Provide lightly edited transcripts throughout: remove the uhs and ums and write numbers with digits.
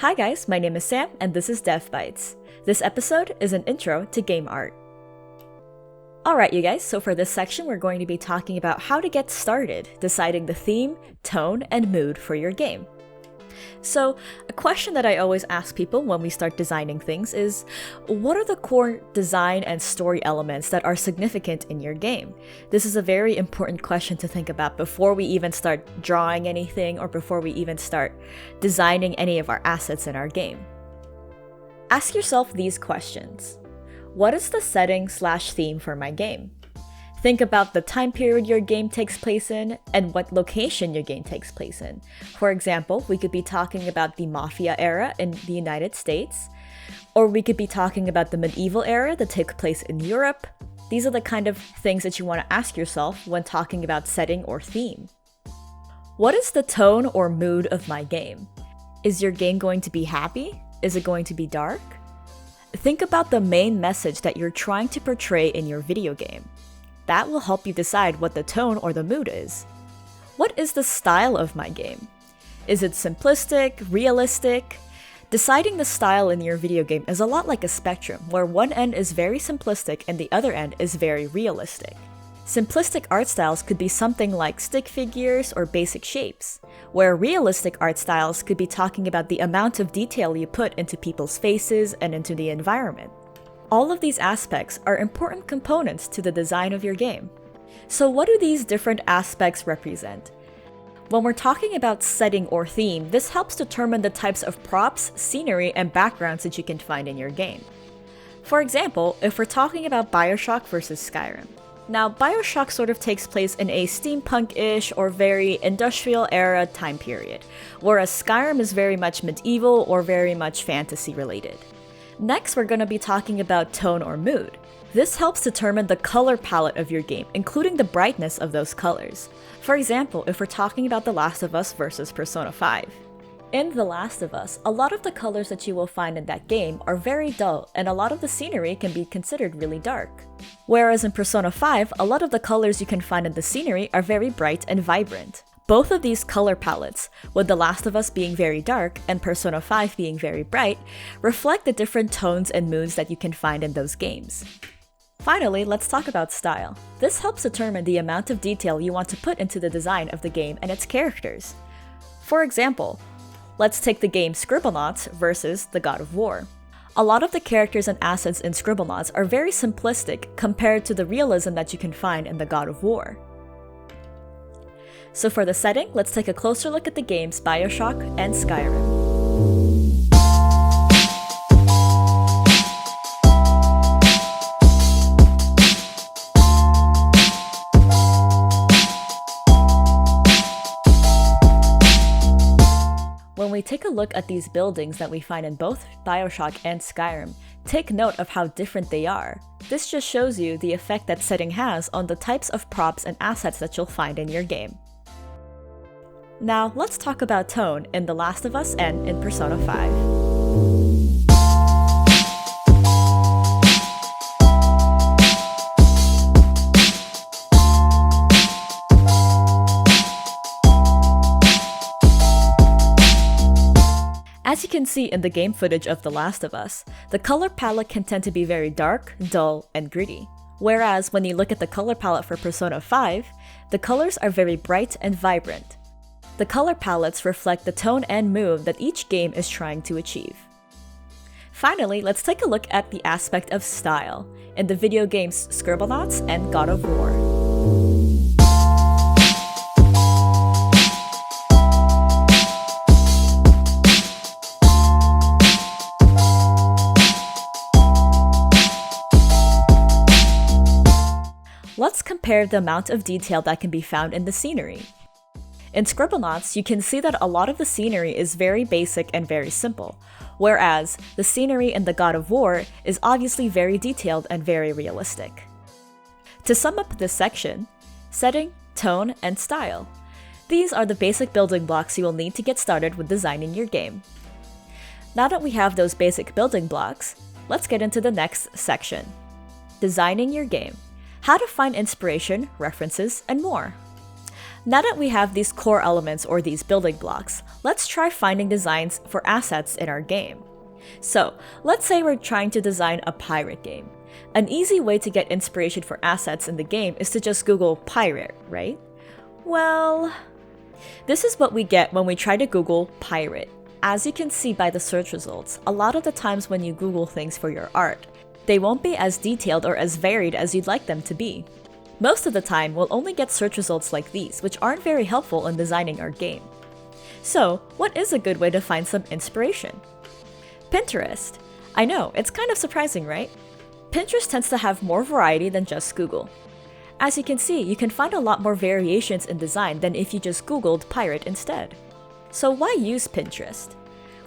Hi guys, my name is Sam and this is Dev Bytes. This episode is an intro to game art. Alright you guys, so for this section we're going to be talking about how to get started deciding the theme, tone, and mood for your game. So, a question that I always ask people when we start designing things is, what are the core design and story elements that are significant in your game? This is a very important question to think about before we even start drawing anything or before we even start designing any of our assets in our game. Ask yourself these questions. What is the setting/theme for my game? Think about the time period your game takes place in and what location your game takes place in. For example, we could be talking about the Mafia era in the United States, or we could be talking about the medieval era that took place in Europe. These are the kind of things that you want to ask yourself when talking about setting or theme. What is the tone or mood of my game? Is your game going to be happy? Is it going to be dark? Think about the main message that you're trying to portray in your video game. That will help you decide what the tone or the mood is. What is the style of my game? Is it simplistic, realistic? Deciding the style in your video game is a lot like a spectrum, where one end is very simplistic and the other end is very realistic. Simplistic art styles could be something like stick figures or basic shapes, where realistic art styles could be talking about the amount of detail you put into people's faces and into the environment. All of these aspects are important components to the design of your game. So what do these different aspects represent? When we're talking about setting or theme, this helps determine the types of props, scenery, and backgrounds that you can find in your game. For example, if we're talking about Bioshock versus Skyrim. Now, Bioshock sort of takes place in a steampunk-ish or very industrial-era time period, whereas Skyrim is very much medieval or very much fantasy-related. Next, we're going to be talking about tone or mood. This helps determine the color palette of your game, including the brightness of those colors. For example, if we're talking about The Last of Us versus Persona 5. In The Last of Us, a lot of the colors that you will find in that game are very dull, and a lot of the scenery can be considered really dark. Whereas in Persona 5, a lot of the colors you can find in the scenery are very bright and vibrant. Both of these color palettes, with The Last of Us being very dark and Persona 5 being very bright, reflect the different tones and moods that you can find in those games. Finally, let's talk about style. This helps determine the amount of detail you want to put into the design of the game and its characters. For example, let's take the game Scribblenauts versus the God of War. A lot of the characters and assets in Scribblenauts are very simplistic compared to the realism that you can find in the God of War. So for the setting, let's take a closer look at the games Bioshock and Skyrim. When we take a look at these buildings that we find in both Bioshock and Skyrim, take note of how different they are. This just shows you the effect that setting has on the types of props and assets that you'll find in your game. Now, let's talk about tone in The Last of Us and in Persona 5. As you can see in the game footage of The Last of Us, the color palette can tend to be very dark, dull, and gritty. Whereas when you look at the color palette for Persona 5, the colors are very bright and vibrant. The color palettes reflect the tone and mood that each game is trying to achieve. Finally, let's take a look at the aspect of style in the video games Scribblenauts and God of War. Let's compare the amount of detail that can be found in the scenery. In Scribblenauts, you can see that a lot of the scenery is very basic and very simple, whereas the scenery in the God of War is obviously very detailed and very realistic. To sum up this section, setting, tone, and style. These are the basic building blocks you will need to get started with designing your game. Now that we have those basic building blocks, let's get into the next section. Designing your game. How to find inspiration, references, and more. Now that we have these core elements or these building blocks, let's try finding designs for assets in our game. So, let's say we're trying to design a pirate game. An easy way to get inspiration for assets in the game is to just Google pirate, right? Well, this is what we get when we try to Google pirate. As you can see by the search results, a lot of the times when you Google things for your art, they won't be as detailed or as varied as you'd like them to be. Most of the time, we'll only get search results like these, which aren't very helpful in designing our game. So, what is a good way to find some inspiration? Pinterest. I know, it's kind of surprising, right? Pinterest tends to have more variety than just Google. As you can see, you can find a lot more variations in design than if you just Googled pirate instead. So why use Pinterest?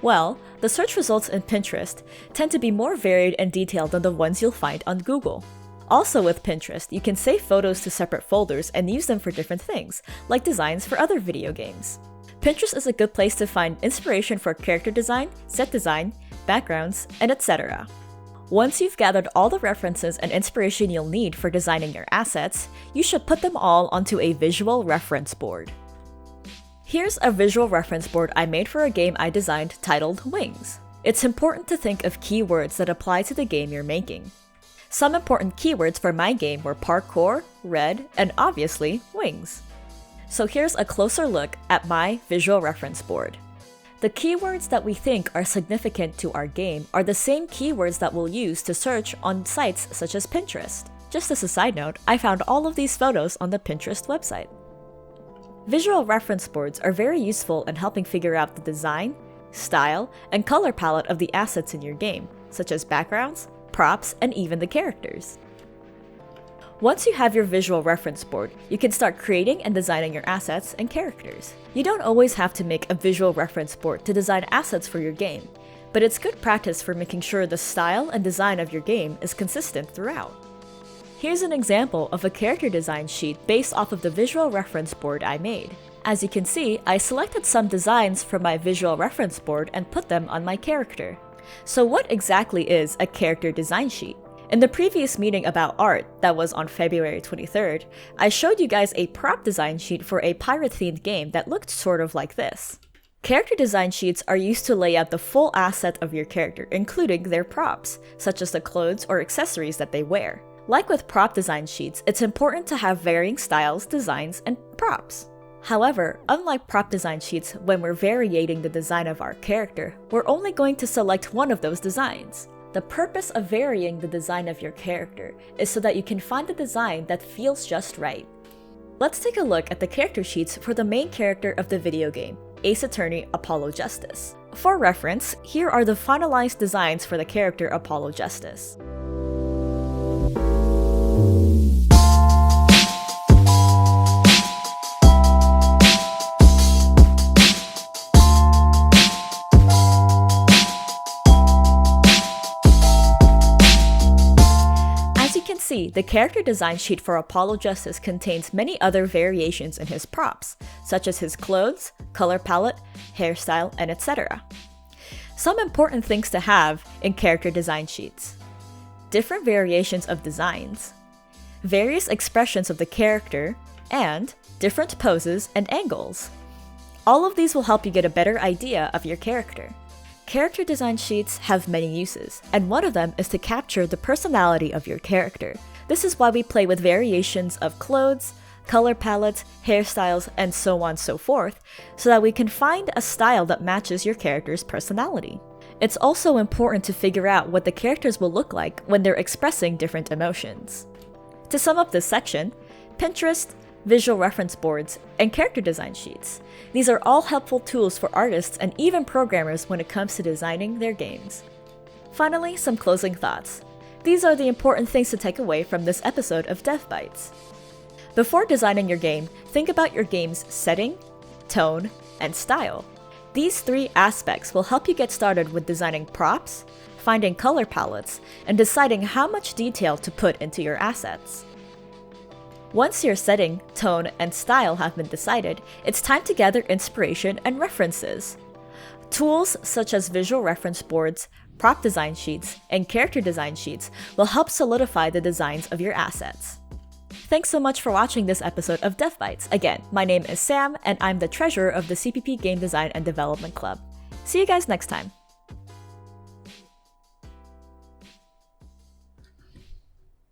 Well, the search results in Pinterest tend to be more varied and detailed than the ones you'll find on Google. Also with Pinterest, you can save photos to separate folders and use them for different things, like designs for other video games. Pinterest is a good place to find inspiration for character design, set design, backgrounds, and etc. Once you've gathered all the references and inspiration you'll need for designing your assets, you should put them all onto a visual reference board. Here's a visual reference board I made for a game I designed titled Wings. It's important to think of keywords that apply to the game you're making. Some important keywords for my game were parkour, red, and obviously, wings. So here's a closer look at my visual reference board. The keywords that we think are significant to our game are the same keywords that we'll use to search on sites such as Pinterest. Just as a side note, I found all of these photos on the Pinterest website. Visual reference boards are very useful in helping figure out the design, style, and color palette of the assets in your game, such as backgrounds, props, and even the characters. Once you have your visual reference board, you can start creating and designing your assets and characters. You don't always have to make a visual reference board to design assets for your game, but it's good practice for making sure the style and design of your game is consistent throughout. Here's an example of a character design sheet based off of the visual reference board I made. As you can see, I selected some designs from my visual reference board and put them on my character. So what exactly is a character design sheet? In the previous meeting about art, that was on February 23rd, I showed you guys a prop design sheet for a pirate-themed game that looked sort of like this. Character design sheets are used to lay out the full asset of your character, including their props, such as the clothes or accessories that they wear. Like with prop design sheets, it's important to have varying styles, designs, and props. However, unlike prop design sheets, when we're variating the design of our character, we're only going to select one of those designs. The purpose of varying the design of your character is so that you can find the design that feels just right. Let's take a look at the character sheets for the main character of the video game, Ace Attorney Apollo Justice. For reference, here are the finalized designs for the character Apollo Justice. See, the character design sheet for Apollo Justice contains many other variations in his props, such as his clothes, color palette, hairstyle, and etc. Some important things to have in character design sheets: different variations of designs, various expressions of the character, and different poses and angles. All of these will help you get a better idea of your character. Character design sheets have many uses, and one of them is to capture the personality of your character. This is why we play with variations of clothes, color palettes, hairstyles, and so on and so forth, so that we can find a style that matches your character's personality. It's also important to figure out what the characters will look like when they're expressing different emotions. To sum up this section, Pinterest, visual reference boards, and character design sheets. These are all helpful tools for artists and even programmers when it comes to designing their games. Finally, some closing thoughts. These are the important things to take away from this episode of Dev Bytes. Before designing your game, think about your game's setting, tone, and style. These three aspects will help you get started with designing props, finding color palettes, and deciding how much detail to put into your assets. Once your setting, tone, and style have been decided, it's time to gather inspiration and references. Tools such as visual reference boards, prop design sheets, and character design sheets will help solidify the designs of your assets. Thanks so much for watching this episode of Dev Bytes. Again, my name is Sam, and I'm the treasurer of the CPP Game Design and Development Club. See you guys next time.